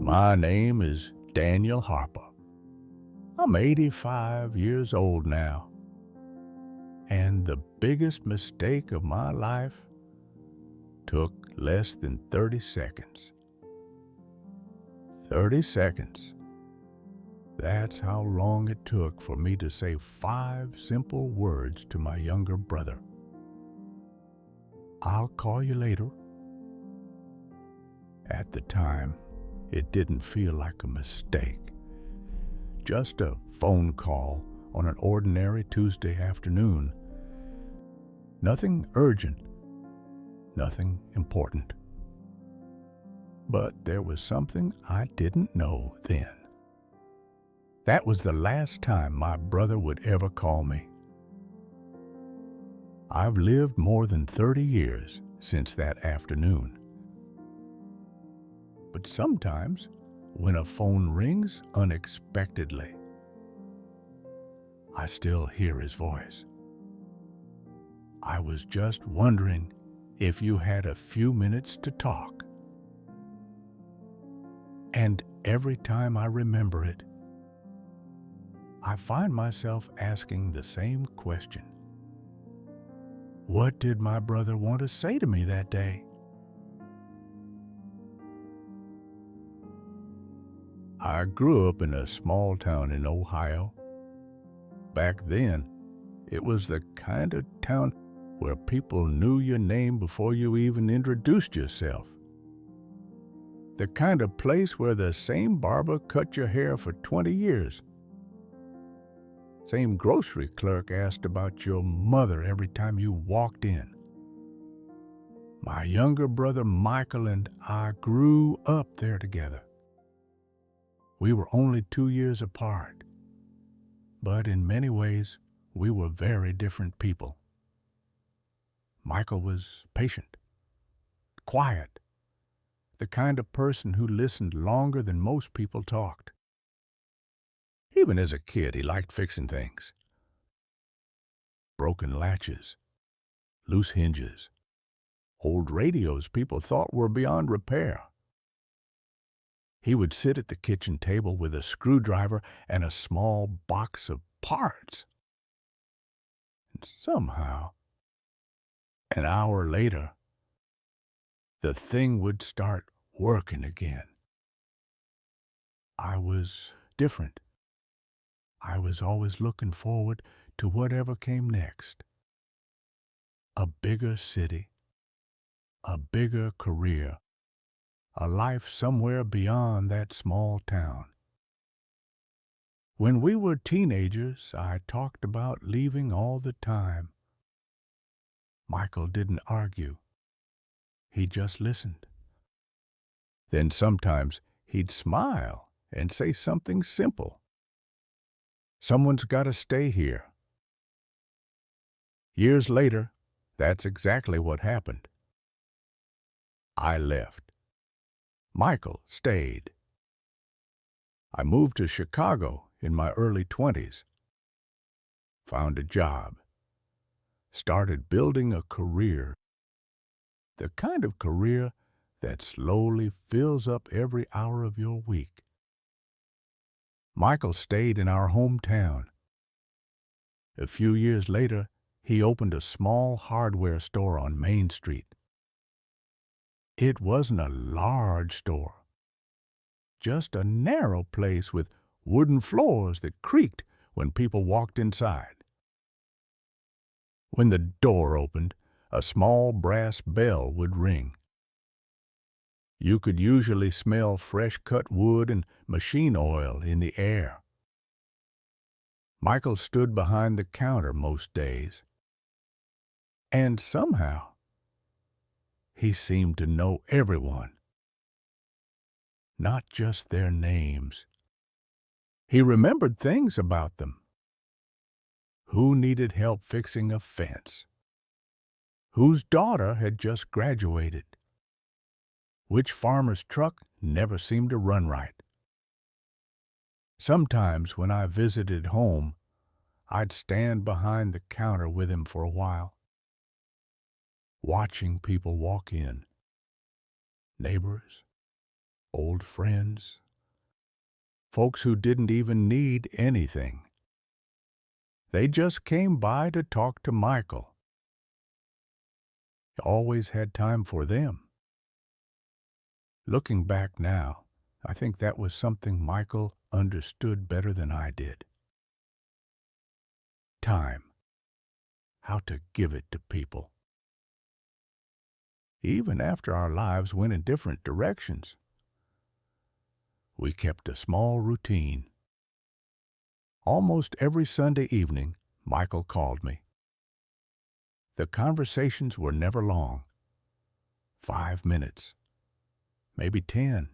My name is Daniel Harper. I'm 85 years old now, and the biggest mistake of my life took less than 30 seconds. 30 seconds. That's how long it took for me to say 5 simple words to my younger brother. I'll call you later. At the time, it didn't feel like a mistake. Just a phone call on an ordinary Tuesday afternoon. Nothing urgent, nothing important. But there was something I didn't know then. That was the last time my brother would ever call me. I've lived more than 30 years since that afternoon. But sometimes, when a phone rings unexpectedly, I still hear his voice. I was just wondering if you had a few minutes to talk. And every time I remember it, I find myself asking the same question. What did my brother want to say to me that day? I grew up in a small town in Ohio. Back then, it was the kind of town where people knew your name before you even introduced yourself. The kind of place where the same barber cut your hair for 20 years. Same grocery clerk asked about your mother every time you walked in. My younger brother Michael and I grew up there together. We were only 2 years apart, but in many ways, we were very different people. Michael was patient, quiet, the kind of person who listened longer than most people talked. Even as a kid, he liked fixing things. Broken latches, loose hinges, old radios people thought were beyond repair. He would sit at the kitchen table with a screwdriver and a small box of parts. And somehow, an hour later, the thing would start working again. I was different. I was always looking forward to whatever came next. A bigger city, a bigger career, a life somewhere beyond that small town. When we were teenagers, I talked about leaving all the time. Michael didn't argue. He just listened. Then sometimes he'd smile and say something simple. Someone's got to stay here. Years later, that's exactly what happened. I left. Michael stayed. I moved to Chicago in my early 20s. Found a job. Started building a career. The kind of career that slowly fills up every hour of your week. Michael stayed in our hometown. A few years later, he opened a small hardware store on Main Street. It wasn't a large store, just a narrow place with wooden floors that creaked when people walked inside. When the door opened, a small brass bell would ring. You could usually smell fresh-cut wood and machine oil in the air. Michael stood behind the counter most days. And somehow, he seemed to know everyone. Not just their names. He remembered things about them. Who needed help fixing a fence? Whose daughter had just graduated? Which farmer's truck never seemed to run right? Sometimes when I visited home, I'd stand behind the counter with him for a while, watching people walk in. Neighbors, old friends, folks who didn't even need anything. They just came by to talk to Michael. He always had time for them. Looking back now, I think that was something Michael understood better than I did. Time. How to give it to people. Even after our lives went in different directions, we kept a small routine. Almost every Sunday evening, Michael called me. The conversations were never long. 5 minutes, maybe 10.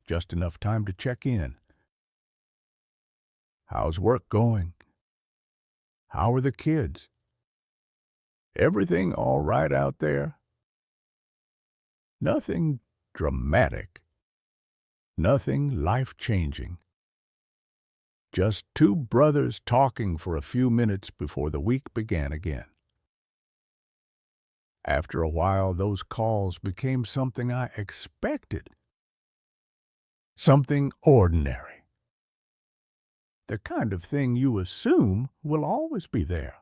Just enough time to check in. How's work going? How are the kids? Everything all right out there? Nothing dramatic. Nothing life-changing. Just two brothers talking for a few minutes before the week began again. After a while, those calls became something I expected. Something ordinary. The kind of thing you assume will always be there.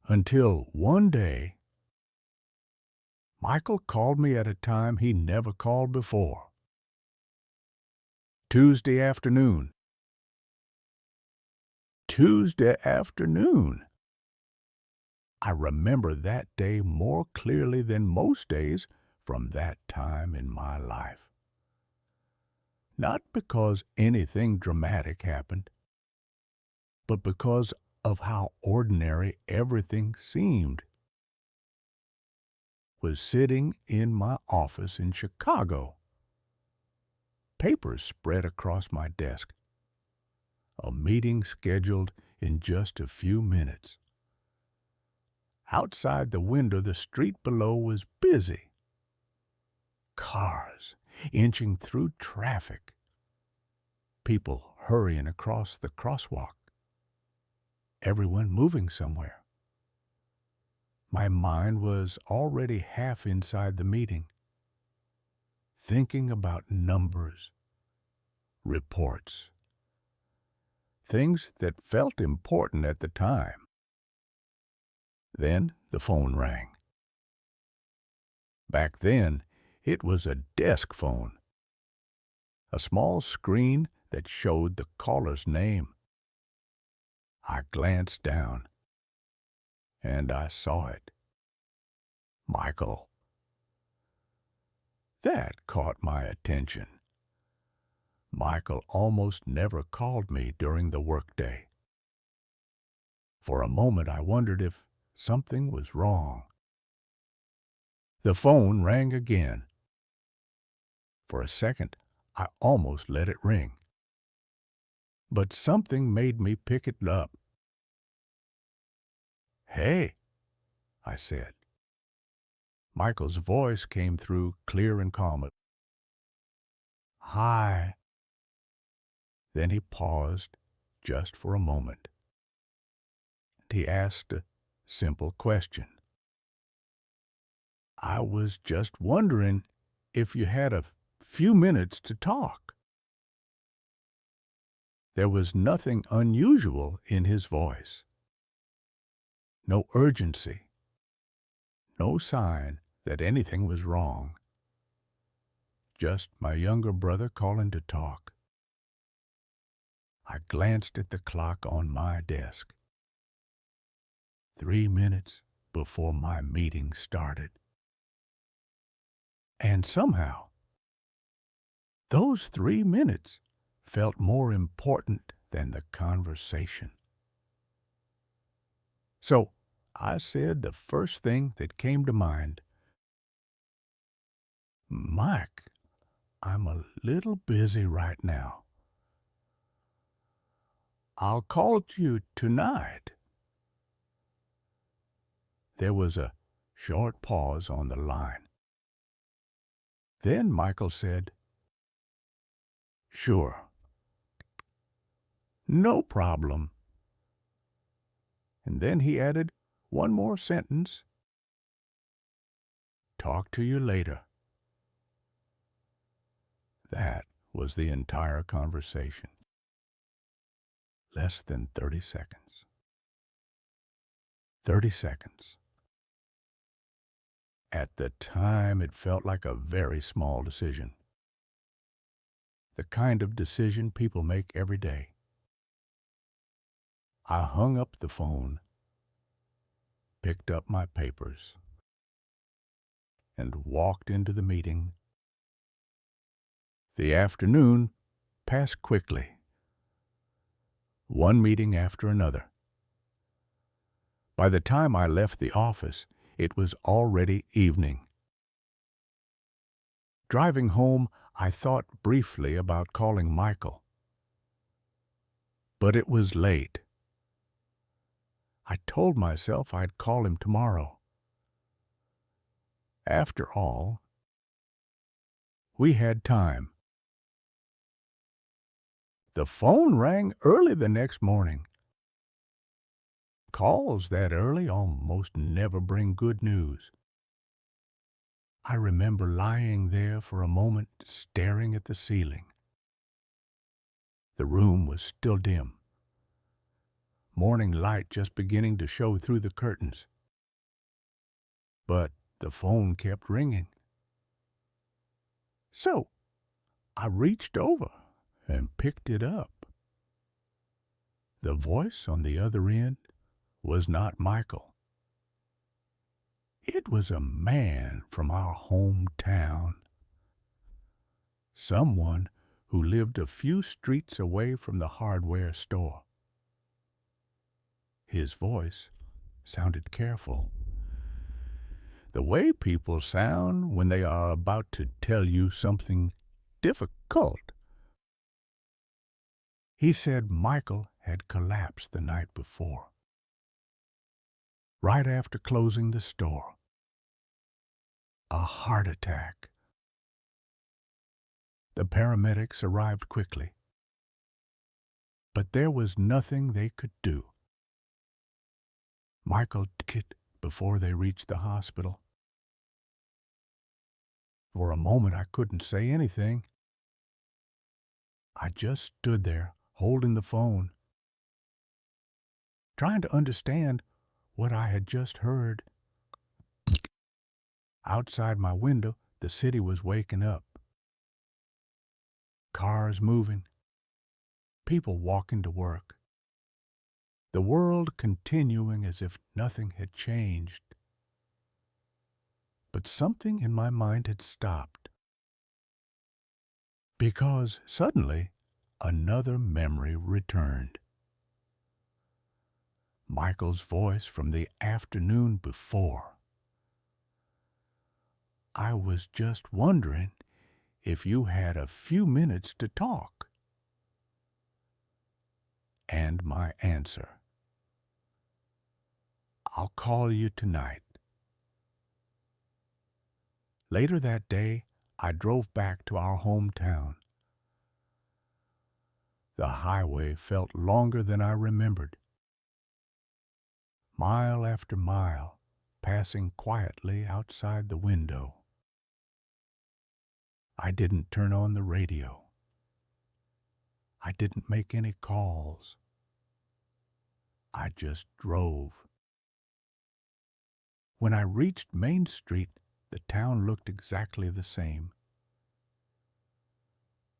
Until one day, Michael called me at a time he never called before. Tuesday afternoon. Tuesday afternoon. I remember that day more clearly than most days from that time in my life. Not because anything dramatic happened, but because of how ordinary everything seemed. Was sitting in my office in Chicago. Papers spread across my desk. A meeting scheduled in just a few minutes. Outside the window, the street below was busy. Cars inching through traffic. People hurrying across the crosswalk. Everyone moving somewhere. My mind was already half inside the meeting, thinking about numbers, reports, things that felt important at the time. Then the phone rang. Back then, it was a desk phone, a small screen that showed the caller's name. I glanced down, and I saw it. Michael. That caught my attention. Michael almost never called me during the workday. For a moment I wondered if something was wrong. The phone rang again. For a second, I almost let it ring. But something made me pick it up. "Hey," I said. Michael's voice came through clear and calm. "Hi." Then he paused just for a moment. He asked a simple question. "I was just wondering if you had a few minutes to talk." There was nothing unusual in his voice. No urgency. No sign that anything was wrong. Just my younger brother calling to talk. I glanced at the clock on my desk. 3 minutes before my meeting started. And somehow, those 3 minutes felt more important than the conversation. So I said the first thing that came to mind. "Mike, I'm a little busy right now. I'll call you tonight." There was a short pause on the line. Then Michael said, "Sure. No problem." And then he added one more sentence. "Talk to you later." That was the entire conversation. Less than 30 seconds. 30 seconds. At the time, it felt like a very small decision. The kind of decision people make every day. I hung up the phone, picked up my papers, and walked into the meeting. The afternoon passed quickly, one meeting after another. By the time I left the office, it was already evening. Driving home, I thought briefly about calling Michael. But it was late. I told myself I'd call him tomorrow. After all, we had time. The phone rang early the next morning. Calls that early almost never bring good news. I remember lying there for a moment, staring at the ceiling. The room was still dim, morning light just beginning to show through the curtains. But the phone kept ringing. So I reached over and picked it up. The voice on the other end was not Michael. It was a man from our hometown. Someone who lived a few streets away from the hardware store. His voice sounded careful, the way people sound when they are about to tell you something difficult. He said Michael had collapsed the night before, right after closing the store. A heart attack. The paramedics arrived quickly, but there was nothing they could do. Michael died before they reached the hospital. For a moment, I couldn't say anything. I just stood there, holding the phone, trying to understand what I had just heard. Outside my window, the city was waking up. Cars moving, people walking to work. The world continuing as if nothing had changed. But something in my mind had stopped. Because suddenly, another memory returned. Michael's voice from the afternoon before. I was just wondering if you had a few minutes to talk. And my answer. I'll call you tonight. Later that day, I drove back to our hometown. The highway felt longer than I remembered. Mile after mile, passing quietly outside the window. I didn't turn on the radio. I didn't make any calls. I just drove. When I reached Main Street, the town looked exactly the same.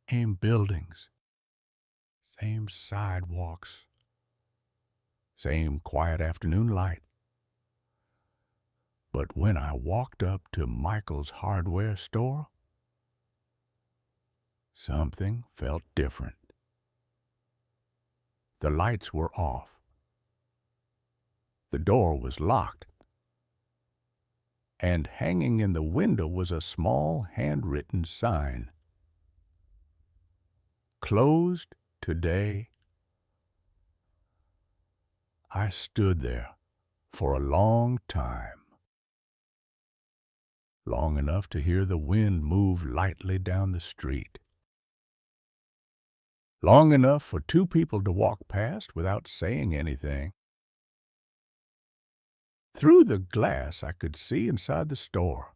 Same buildings, same sidewalks, same quiet afternoon light. But when I walked up to Michael's hardware store, something felt different. The lights were off. The door was locked. And hanging in the window was a small handwritten sign. Closed today. I stood there for a long time. Long enough to hear the wind move lightly down the street. Long enough for two people to walk past without saying anything. Through the glass, I could see inside the store.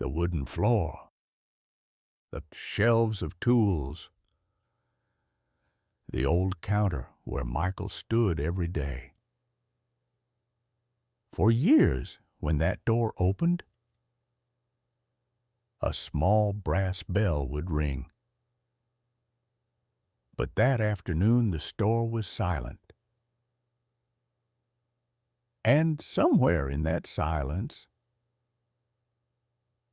The wooden floor, the shelves of tools, the old counter where Michael stood every day. For years, when that door opened, a small brass bell would ring. But that afternoon the store was silent. And somewhere in that silence,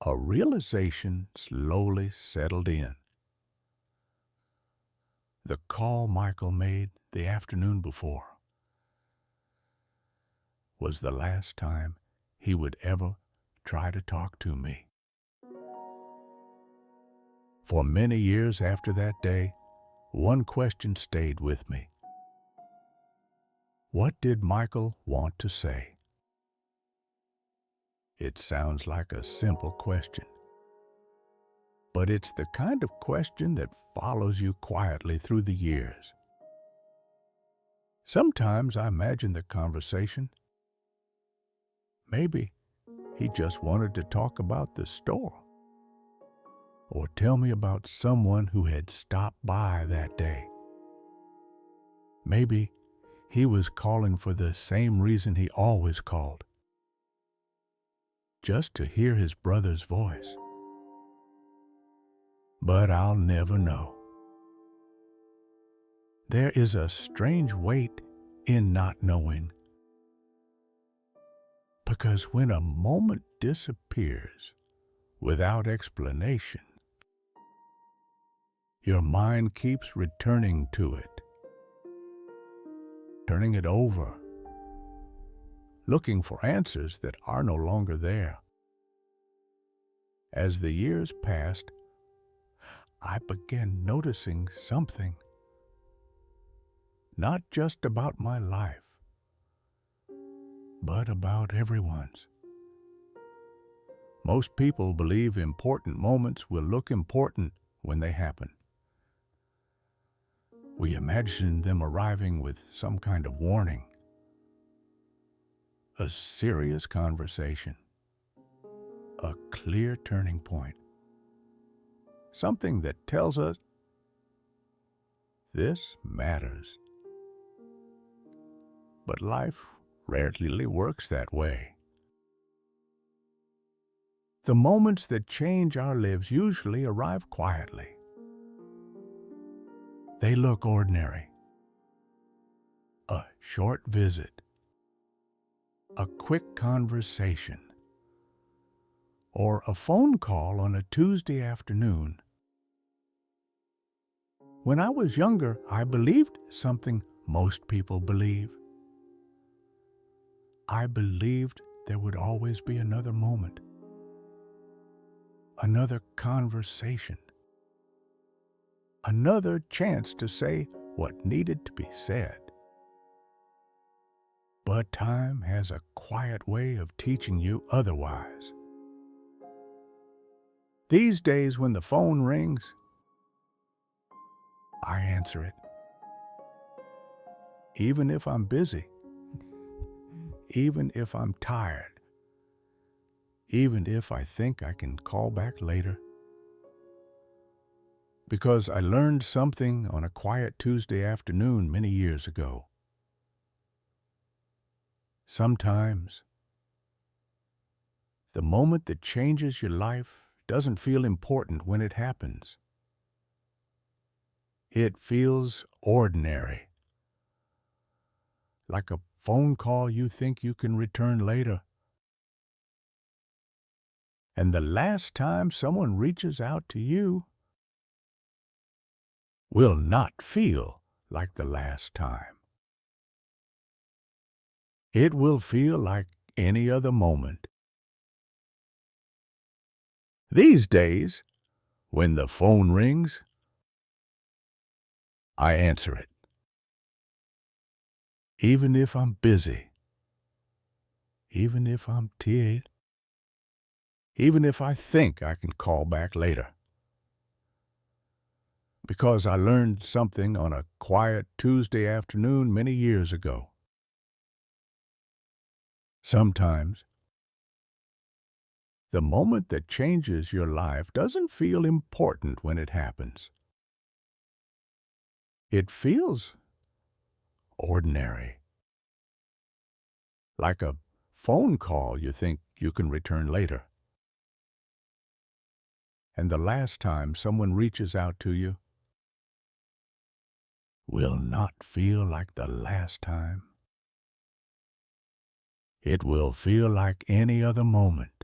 a realization slowly settled in. The call Michael made the afternoon before was the last time he would ever try to talk to me. For many years after that day, one question stayed with me. What did Michael want to say? It sounds like a simple question, but it's the kind of question that follows you quietly through the years. Sometimes I imagine the conversation. Maybe he just wanted to talk about the store, or tell me about someone who had stopped by that day. Maybe he was calling for the same reason he always called, just to hear his brother's voice. But I'll never know. There is a strange weight in not knowing, because when a moment disappears without explanation, your mind keeps returning to it, turning it over, looking for answers that are no longer there. As the years passed, I began noticing something, not just about my life, but about everyone's. Most people believe important moments will look important when they happen. We imagine them arriving with some kind of warning, a serious conversation, a clear turning point, something that tells us this matters. But life rarely works that way. The moments that change our lives usually arrive quietly. They look ordinary. A short visit, a quick conversation, or a phone call on a Tuesday afternoon. When I was younger, I believed something most people believe. I believed there would always be another moment, another conversation, another chance to say what needed to be said. But time has a quiet way of teaching you otherwise. These days, when the phone rings, I answer it. Even if I'm busy, even if I'm tired, even if I think I can call back later. Because I learned something on a quiet Tuesday afternoon many years ago. Sometimes, the moment that changes your life doesn't feel important when it happens. It feels ordinary, like a phone call you think you can return later. And the last time someone reaches out to you will not feel like the last time. It will feel like any other moment. These days, when the phone rings, I answer it. Even if I'm busy, even if I'm tired, even if I think I can call back later. Because I learned something on a quiet Tuesday afternoon many years ago. Sometimes, The moment that changes your life doesn't feel important when it happens. It feels ordinary, like a phone call you think you can return later. And the last time someone reaches out to you will not feel like the last time. It will feel like any other moment.